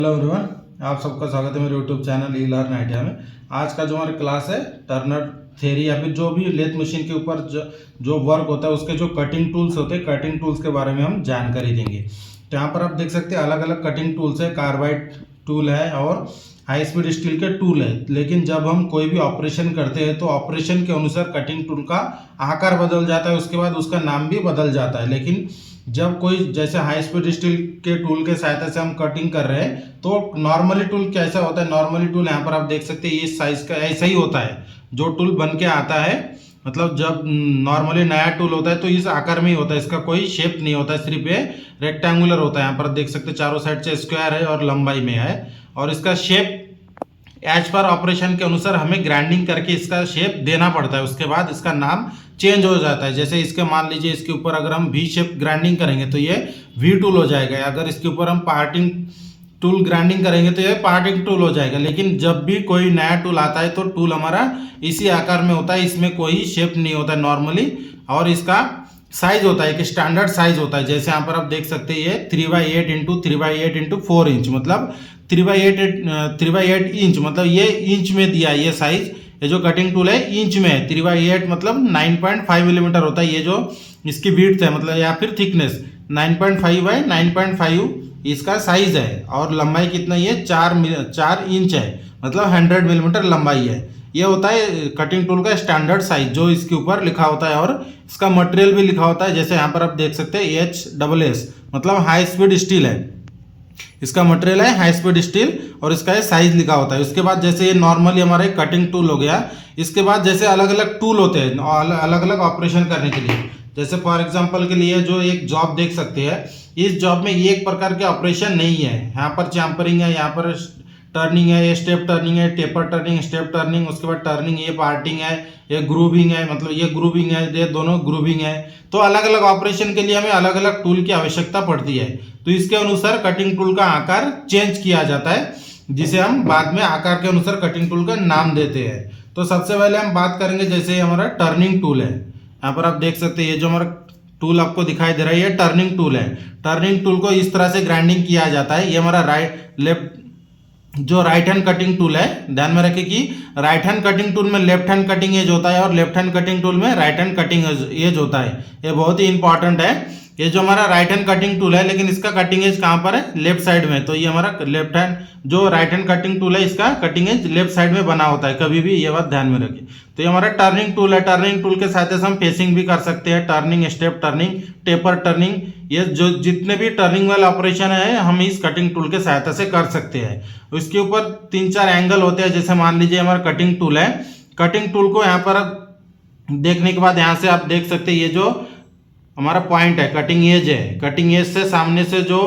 Hello everyone, आप सबका स्वागत है मेरे यूट्यूब चैनल ई लर्न आइडिया में। आज का जो हमारा क्लास है टर्नर थ्योरी या फिर जो भी लेथ मशीन के ऊपर जो वर्क होता है उसके जो कटिंग टूल्स होते हैं, कटिंग टूल्स के बारे में हम जानकारी देंगे। तो यहाँ पर आप देख सकते हैं अलग अलग कटिंग टूल्स है, कार्बाइड टूल है और हाई स्पीड स्टील के टूल है। लेकिन जब हम कोई भी ऑपरेशन करते हैं तो ऑपरेशन के अनुसार कटिंग टूल का आकार बदल जाता है, उसके बाद उसका नाम भी बदल जाता है। लेकिन जब कोई जैसे हाई स्पीड स्टील के टूल के सहायता से हम कटिंग कर रहे हैं तो नॉर्मली टूल कैसा होता है, नॉर्मली टूल यहाँ पर आप देख सकते हैं इस साइज का ऐसा ही होता है। जो टूल बन के आता है मतलब जब नॉर्मली नया टूल होता है तो इस आकार में ही होता है, इसका कोई शेप नहीं होता है, सिर्फ ये रेक्टेंगुलर होता है। यहाँ पर देख सकते हैं चारों साइड से स्क्वायर है और लंबाई में है और इसका शेप एज पर ऑपरेशन के अनुसार हमें ग्राइंडिंग करके इसका शेप देना पड़ता है। उसके बाद इसका नाम चेंज हो जाता है। जैसे इसके मान लीजिए इसके ऊपर अगर हम वी शेप ग्राइंडिंग करेंगे तो ये वी टूल हो जाएगा, अगर इसके ऊपर हम पार्टिंग टूल ग्राइंडिंग करेंगे तो ये पार्टिंग टूल हो जाएगा। लेकिन जब भी कोई नया टूल आता है तो टूल हमारा इसी आकार में होता है, इसमें कोई शेप नहीं होता है नॉर्मली। और इसका साइज होता है, एक स्टैंडर्ड साइज होता है। जैसे यहाँ पर आप देख सकते हैं ये 3/8 इंटू 3/8 इंटू 4 इंच, मतलब 3/8 इंच, मतलब ये इंच में दिया है ये साइज। ये जो कटिंग टूल है इंच में है, 3/8 मतलब 9.5 मिलीमीटर होता है। ये जो इसकी विड्थ है मतलब या फिर थिकनेस 9.5 बाई 9.5 इसका साइज है और लंबाई कितना ये 4 इंच है, मतलब 100 मिलीमीटर लंबाई है। ये होता है कटिंग टूल का स्टैंडर्ड साइज जो इसके ऊपर लिखा होता है और इसका मटेरियल भी लिखा होता है। जैसे यहाँ पर आप देख सकते हैं HSS मतलब हाई स्पीड स्टील है, इसका मटेरियल है हाई स्पीड स्टील और इसका ये साइज लिखा होता है। उसके बाद जैसे ये नॉर्मली हमारा एक कटिंग टूल हो गया, इसके बाद जैसे अलग अलग टूल होते हैं अलग अलग ऑपरेशन करने के लिए। जैसे फॉर एग्जांपल के लिए जो एक जॉब देख सकते हैं, इस जॉब में एक प्रकार के ऑपरेशन नहीं है। यहाँ पर चैम्परिंग है, यहाँ पर टर्निंग है, ये स्टेप टर्निंग है, टेपर टर्निंग, स्टेप टर्निंग, उसके बाद टर्निंग, ये पार्टिंग है, ये ग्रूविंग है, मतलब ये ग्रूविंग है, ये दोनों ग्रूविंग है। तो अलग अलग ऑपरेशन के लिए हमें अलग अलग टूल की आवश्यकता पड़ती है। तो इसके अनुसार कटिंग टूल का आकार चेंज किया जाता है, जिसे हम बाद में आकार के अनुसार कटिंग टूल का नाम देते हैं। तो सबसे पहले हम बात करेंगे जैसे हमारा टर्निंग टूल है। यहाँ पर आप देख सकते हैं ये जो हमारा टूल आपको दिखाई दे रहा है ये टर्निंग टूल है। टर्निंग टूल को इस तरह से ग्राइंडिंग किया जाता है। ये हमारा राइट हैंड कटिंग टूल है। ध्यान में रखें कि राइट हैंड कटिंग टूल में लेफ्ट हैंड कटिंग एज होता है और लेफ्ट हैंड कटिंग टूल में राइट हैंड कटिंग एज होता है। ये बहुत ही इंपॉर्टेंट है। ये जो हमारा राइट हैंड कटिंग टूल है लेकिन इसका कटिंग एज कहाँ पर है, लेफ्ट साइड में। तो ये हमारा लेफ्ट हैंड जो राइट हैंड कटिंग टूल है इसका कटिंग एज लेफ्ट साइड में बना होता है, कभी भी ये बात ध्यान में रखें। तो ये हमारा टर्निंग टूल है। टर्निंग टूल के साथ हम फेसिंग भी कर सकते हैं, turning, step turning, taper turning, ये जो जितने भी टर्निंग वाले ऑपरेशन है हम इस कटिंग टूल के सहायता से कर सकते हैं। इसके ऊपर 3-4 एंगल होते हैं। जैसे मान लीजिए हमारा कटिंग टूल है, कटिंग टूल को यहाँ पर देखने के बाद यहाँ से आप देख सकते हैं ये जो हमारा पॉइंट है कटिंग एज है, कटिंग एज से सामने से जो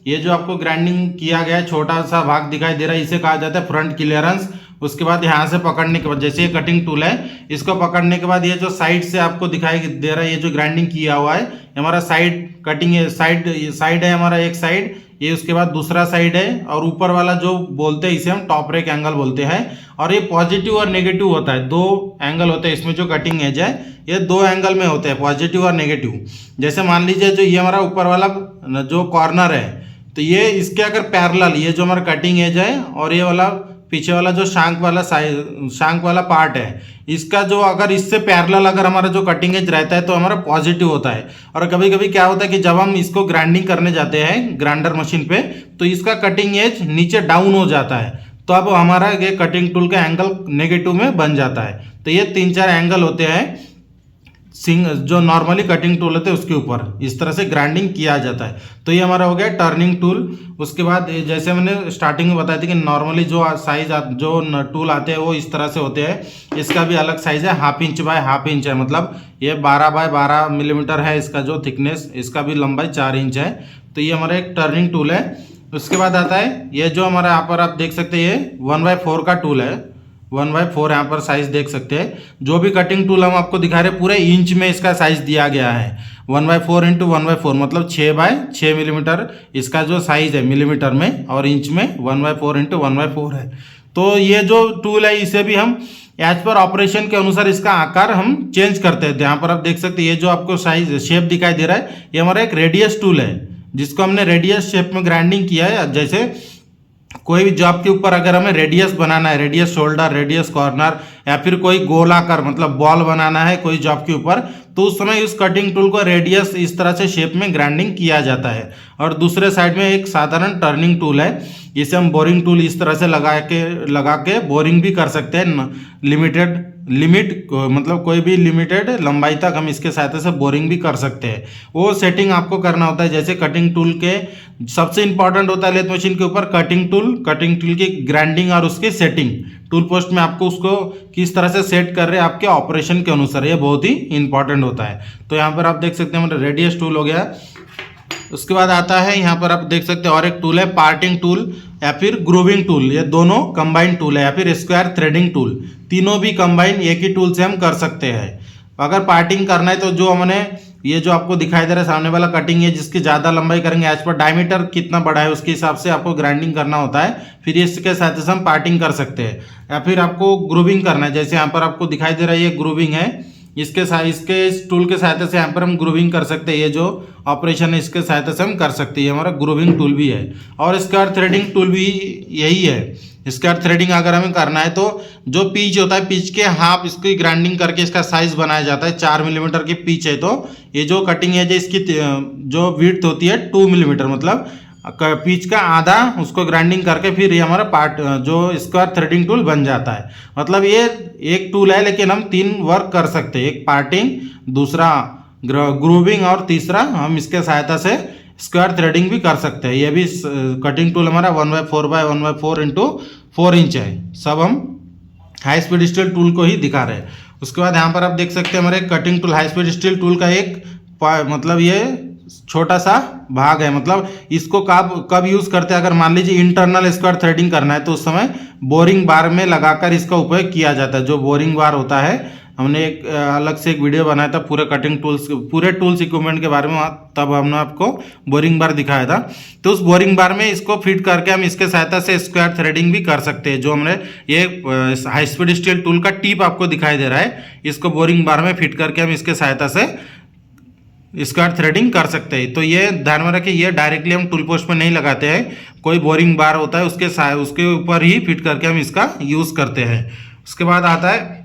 ये जो आपको ग्राइंडिंग किया गया है छोटा सा भाग दिखाई दे रहा है, इसे कहा जाता है फ्रंट क्लियरेंस। उसके बाद यहाँ से पकड़ने के बाद जैसे ये कटिंग टूल है, इसको पकड़ने के बाद ये जो साइड से आपको दिखाई दे रहा है ये जो ग्राइंडिंग किया हुआ है हमारा साइड कटिंग है, साइड है हमारा एक साइड, ये उसके बाद दूसरा साइड है और ऊपर वाला जो बोलते हैं इसे हम टॉप रेक एंगल बोलते हैं। और ये पॉजिटिव और नेगेटिव होता है, 2 एंगल होते हैं इसमें। जो कटिंग एज है ये 2 एंगल में होते हैं, पॉजिटिव और नेगेटिव। जैसे मान लीजिए जो ये हमारा ऊपर वाला जो कॉर्नर है तो ये इसके अगर पैरेलल ये जो हमारा कटिंग एज है और ये वाला पीछे वाला जो शांक वाला पार्ट है इसका जो अगर इससे पैरेलल अगर हमारा जो कटिंग एज रहता है तो हमारा पॉजिटिव होता है। और कभी कभी क्या होता है कि जब हम इसको ग्राइंडिंग करने जाते हैं ग्राइंडर मशीन पे तो इसका कटिंग एज नीचे डाउन हो जाता है, तो अब हमारा ये कटिंग टूल का एंगल नेगेटिव में बन जाता है। तो ये 3-4 एंगल होते हैं जो नॉर्मली कटिंग टूल होते हैं उसके ऊपर इस तरह से ग्राइंडिंग किया जाता है। तो ये हमारा हो गया टर्निंग टूल। उसके बाद जैसे मैंने स्टार्टिंग में बताया था कि नॉर्मली जो साइज जो टूल आते हैं वो इस तरह से होते हैं। इसका भी अलग साइज है, 1/2 इंच बाय 1/2 इंच है, मतलब ये 12 बाय 12 मिलीमीटर है इसका जो थिकनेस, इसका भी लंबाई 4 इंच है। तो ये हमारा एक टर्निंग टूल है। उसके बाद आता है ये जो हमारा यहाँ पर आप देख सकते हैं ये 1/4 का टूल है, 1/4 यहाँ पर साइज देख सकते हैं। जो भी कटिंग टूल हम आपको दिखा रहे हैं पूरे इंच में इसका साइज दिया गया है। 1/4 इंटू 1/4 मतलब 6/6 मिलीमीटर इसका जो साइज है मिलीमीटर में, और इंच में 1/4 इंटू 1/4 है। तो ये जो टूल है इसे भी हम एज पर ऑपरेशन के अनुसार इसका आकार हम चेंज करते हैं। यहाँ पर आप देख सकते हैं ये जो आपको साइज शेप दिखाई दे रहा है ये हमारा एक रेडियस टूल है जिसको हमने रेडियस शेप में ग्राइंडिंग किया है। जैसे कोई भी जॉब के ऊपर अगर हमें रेडियस बनाना है, रेडियस शोल्डर, रेडियस कॉर्नर, या फिर कोई गोलाकार मतलब बॉल बनाना है कोई जॉब के ऊपर, तो उस समय इस कटिंग टूल को रेडियस इस तरह से शेप में ग्राइंडिंग किया जाता है। और दूसरे साइड में एक साधारण टर्निंग टूल है, इसे हम बोरिंग टूल इस तरह से लगा के बोरिंग भी कर सकते हैं। लिमिट मतलब कोई भी लिमिटेड लंबाई तक हम इसके सहायता से बोरिंग भी कर सकते हैं। वो सेटिंग आपको करना होता है। जैसे कटिंग टूल के सबसे इंपॉर्टेंट होता है लेथ मशीन के ऊपर कटिंग टूल की ग्राइंडिंग और उसकी सेटिंग। टूल पोस्ट में आपको उसको किस तरह से सेट कर रहे हैं आपके ऑपरेशन के अनुसार, ये बहुत ही इंपॉर्टेंट होता है। तो यहाँ पर आप देख सकते हैं हमारा रेडियस टूल हो गया। उसके बाद आता है यहाँ पर आप देख सकते हैं और एक टूल है पार्टिंग टूल या फिर ग्रूविंग टूल। ये दोनों कंबाइंड टूल है, या फिर स्क्वायर थ्रेडिंग टूल। तीनों भी कंबाइन एक ही टूल से हम कर सकते हैं। अगर पार्टिंग करना है तो जो हमने ये जो आपको दिखाई दे रहा है सामने वाला कटिंग है, जिसकी ज़्यादा लंबाई करेंगे एज पर डायमीटर कितना बड़ा है उसके हिसाब से आपको ग्राइंडिंग करना होता है। फिर इसके साथ से हम पार्टिंग कर सकते हैं। या फिर आपको ग्रूविंग करना है, जैसे यहाँ पर आपको दिखाई दे रहा है ये ग्रूविंग है, इसके इस टूल के सहायता से यहाँ पर हम ग्रूविंग कर सकते हैं। ये जो ऑपरेशन है इसके सहायता से हम कर सकते हैं। हमारा ग्रूविंग टूल भी है। और स्क्वायर थ्रेडिंग टूल भी यही है। स्क्वायर थ्रेडिंग अगर हमें करना है तो जो पीच होता है, पीच के हाफ इसकी ग्राइंडिंग करके इसका साइज बनाया जाता है। 4 मिलीमीटर की पीच है तो ये जो कटिंग है इसकी जो विड्थ होती है 2 मिलीमीटर, मतलब पीच का आधा उसको ग्राइंडिंग करके फिर ये हमारा पार्ट जो स्क्वायर थ्रेडिंग टूल बन जाता है। मतलब ये एक टूल है लेकिन हम 3 वर्क कर सकते हैं। एक पार्टिंग, दूसरा ग्रूविंग और तीसरा हम इसके सहायता से स्क्वायर थ्रेडिंग भी कर सकते हैं। ये भी कटिंग टूल हमारा 1/4 इंटू 4 इंच है। सब हम हाई स्पीड स्टील टूल को ही दिखा रहे हैं। उसके बाद यहाँ पर आप देख सकते हैं हमारे cutting tool high speed steel tool का एक मतलब ये छोटा सा भाग है। मतलब इसको कब यूज करते हैं, अगर मान लीजिए इंटरनल स्क्वायर थ्रेडिंग करना है तो उस समय बोरिंग बार में लगाकर इसका उपयोग किया जाता है। जो बोरिंग बार होता है, हमने एक अलग से एक वीडियो बनाया था पूरे कटिंग टूल्स, पूरे टूल्स इक्विपमेंट के बारे में, तब हमने आपको बोरिंग बार दिखाया था। तो उस बोरिंग बार में इसको फिट करके हम इसके सहायता से स्क्वायर थ्रेडिंग भी कर सकते हैं। जो हमने ये हाई स्पीड स्टील टूल का टिप आपको दिखाई दे रहा है, इसको बोरिंग बार में फिट करके हम इसके सहायता से स्क्वायर थ्रेडिंग कर सकते हैं। तो ये ध्यान में रखिए, ये डायरेक्टली हम टूल पोस्ट में नहीं लगाते हैं। कोई बोरिंग बार होता है उसके ऊपर ही फिट करके हम इसका यूज़ करते हैं। उसके बाद आता है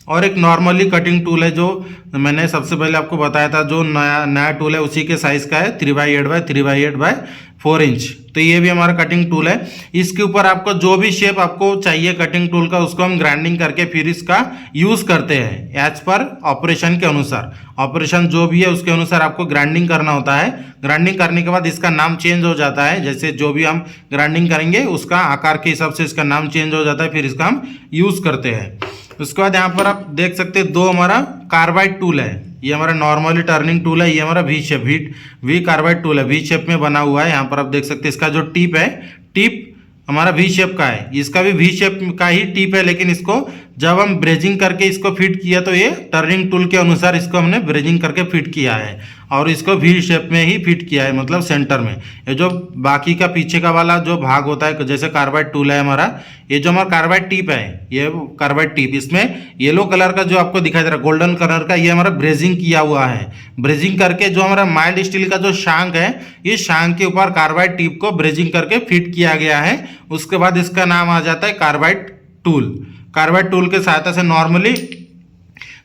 और एक नॉर्मली कटिंग टूल है, जो मैंने सबसे पहले आपको बताया था। जो नया टूल है उसी के साइज़ का है, 3/8/3/8/4 इंच। तो ये भी हमारा कटिंग टूल है। इसके ऊपर आपको जो भी शेप आपको चाहिए कटिंग टूल का, उसको हम ग्राइंडिंग करके फिर इसका यूज़ करते हैं एज पर ऑपरेशन के अनुसार। ऑपरेशन जो भी है उसके अनुसार आपको ग्राइंडिंग करना होता है। ग्राइंडिंग करने के बाद इसका नाम चेंज हो जाता है। जैसे जो भी हम ग्राइंडिंग करेंगे उसका आकार के हिसाब से इसका नाम चेंज हो जाता है, फिर इसका हम यूज़ करते हैं। उसके बाद यहाँ पर आप देख सकते हैं 2 हमारा कार्बाइड टूल है। ये हमारा नॉर्मली टर्निंग टूल है। ये हमारा वी कार्बाइड टूल है, वी शेप में बना हुआ है। यहाँ पर आप देख सकते हैं इसका जो टिप है, टिप हमारा वी शेप का है। इसका भी वी शेप का ही टिप है, लेकिन इसको जब हम ब्रेजिंग करके इसको फिट किया तो ये टर्निंग टूल के अनुसार इसको हमने ब्रेजिंग करके फिट किया है और इसको वी शेप में ही फिट किया है, मतलब सेंटर में। ये जो बाकी का पीछे का वाला जो भाग होता है, जैसे कार्बाइड टूल है हमारा, ये जो हमारा कार्बाइड टिप है, ये कार्बाइड टिप, इसमें येलो कलर का जो आपको दिखाई दे रहा है गोल्डन कलर का, ये हमारा ब्रेजिंग किया हुआ है। ब्रेजिंग करके जो हमारा माइल्ड स्टील का जो शांक है, ये शांक के ऊपर कार्बाइड टिप को ब्रेजिंग करके फिट किया गया है। उसके बाद इसका नाम आ जाता है कार्बाइड टूल। कार्बाइड टूल के सहायता से नॉर्मली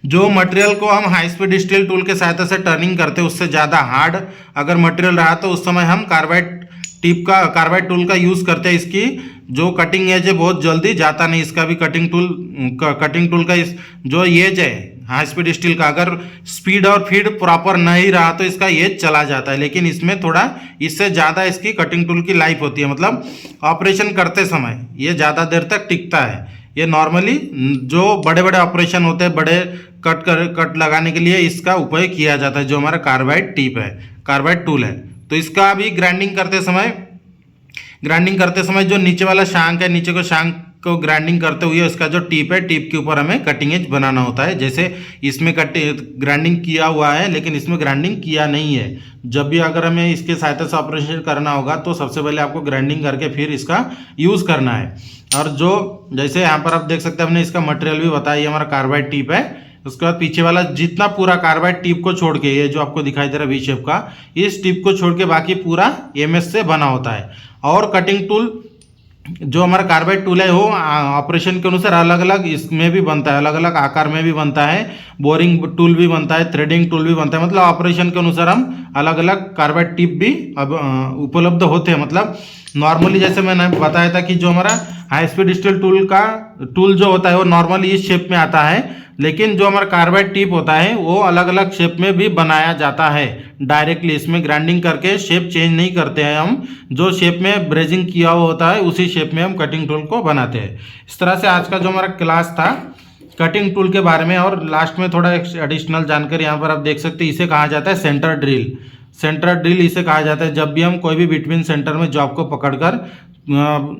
जो मटेरियल को हम हाई स्पीड स्टील टूल के सहायता से टर्निंग करते हैं, उससे ज़्यादा हार्ड अगर मटेरियल रहा तो उस समय हम कार्बाइड टूल का यूज़ करते हैं। इसकी जो कटिंग एज है बहुत जल्दी जाता नहीं। इसका भी कटिंग टूल का जो एज है हाई स्पीड स्टील का, अगर स्पीड और फीड प्रॉपर नहीं रहा तो इसका एज चला जाता है। लेकिन इसमें थोड़ा इससे ज़्यादा इसकी कटिंग टूल की लाइफ होती है, मतलब ऑपरेशन करते समय ये ज़्यादा देर तक टिकता है। ये नॉर्मली जो बड़े बड़े ऑपरेशन होते हैं, बड़े कट लगाने के लिए इसका उपयोग किया जाता है, जो हमारा कार्बाइड टिप है, कार्बाइड टूल है। तो इसका भी ग्राइंडिंग करते समय जो नीचे वाला शांक है, नीचे को शांक को ग्राइंडिंग करते हुए इसका जो टिप है, टिप के ऊपर हमें कटिंग एज बनाना होता है। जैसे इसमें ग्राइंडिंग किया हुआ है लेकिन इसमें ग्राइंडिंग किया नहीं है। जब भी अगर हमें इसके सहायता से ऑपरेशन करना होगा तो सबसे पहले आपको ग्राइंडिंग करके फिर इसका यूज़ करना है। और जो जैसे यहाँ पर आप देख सकते हैं, हमने इसका मटेरियल भी बताया, ये हमारा कार्बाइड टिप है। उसके बाद पीछे वाला जितना पूरा कार्बाइड टिप को छोड़ के, ये जो आपको दिखाई दे रहा है वी शेप का, इस टिप को छोड़ के बाकी पूरा एमएस से बना होता है। और कटिंग टूल जो हमारा कार्बाइड टूल है वो ऑपरेशन के अनुसार अलग अलग इसमें भी बनता है, अलग अलग आकार में भी बनता है, बोरिंग टूल भी बनता है, थ्रेडिंग टूल भी बनता है। मतलब ऑपरेशन के अनुसार हम अलग अलग कार्बाइड टिप भी अब उपलब्ध होते हैं। मतलब नॉर्मली जैसे मैंने बताया था कि जो हमारा हाई स्पीड स्टील टूल जो होता है वो नॉर्मली इस शेप में आता है, लेकिन जो हमारा कार्बाइड टिप होता है वो अलग अलग शेप में भी बनाया जाता है डायरेक्टली। इसमें ग्राइंडिंग करके शेप चेंज नहीं करते हैं हम, जो शेप में ब्रेजिंग किया हुआ होता है उसी शेप में हम कटिंग टूल को बनाते हैं। इस तरह से आज का जो हमारा क्लास था कटिंग टूल के बारे में, और लास्ट में थोड़ा एडिशनल जानकारी यहाँ पर आप देख सकते हैं। इसे कहा जाता है सेंटर ड्रिल। सेंटर ड्रिल इसे कहा जाता है जब भी हम कोई भी बिटवीन सेंटर में जॉब को पकड़कर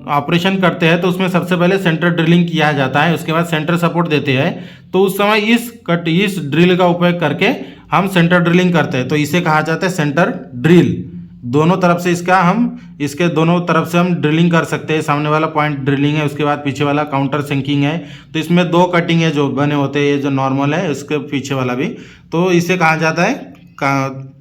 ऑपरेशन करते हैं तो उसमें सबसे पहले सेंटर ड्रिलिंग किया जाता है, उसके बाद सेंटर सपोर्ट देते हैं। तो उस समय इस ड्रिल का उपयोग करके हम सेंटर ड्रिलिंग करते हैं, तो इसे कहा जाता है सेंटर ड्रिल। दोनों तरफ से इसके दोनों तरफ से हम ड्रिलिंग कर सकते हैं। सामने वाला पॉइंट ड्रिलिंग है, उसके बाद पीछे वाला काउंटर सिंकिंग है। तो इसमें दो कटिंग है जो बने होते हैं, ये जो नॉर्मल है उसके पीछे वाला भी, तो इसे कहा जाता है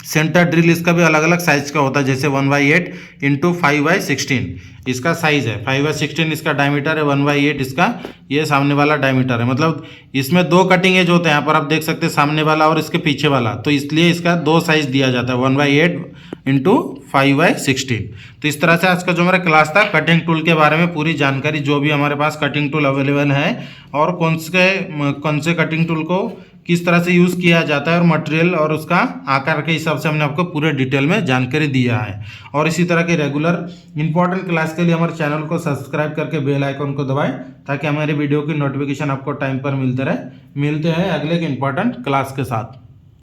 सेंटर ड्रिल। इसका भी अलग अलग साइज का होता है, जैसे 1/8 इंटू 5/16 इसका साइज है। 5/16 इसका डायमीटर है, 1/8 इसका ये सामने वाला डायमीटर है। मतलब इसमें दो कटिंग एज होते हैं, यहाँ पर आप देख सकते हैं सामने वाला और इसके पीछे वाला, तो इसलिए इसका दो साइज दिया जाता है, 1/8 इंटू 5/16। तो इस तरह से आज का जो हमारा क्लास था कटिंग टूल के बारे में पूरी जानकारी, जो भी हमारे पास कटिंग टूल अवेलेबल है और कौन से कटिंग टूल को किस तरह से यूज़ किया जाता है और मटेरियल और उसका आकार के हिसाब से हमने आपको पूरे डिटेल में जानकारी दिया है। और इसी तरह के रेगुलर इंपॉर्टेंट क्लास के लिए हमारे चैनल को सब्सक्राइब करके बेल आइकन को दबाएं, ताकि हमारे वीडियो की नोटिफिकेशन आपको टाइम पर मिलते रहे। मिलते हैं अगले के इंपॉर्टेंट क्लास के साथ।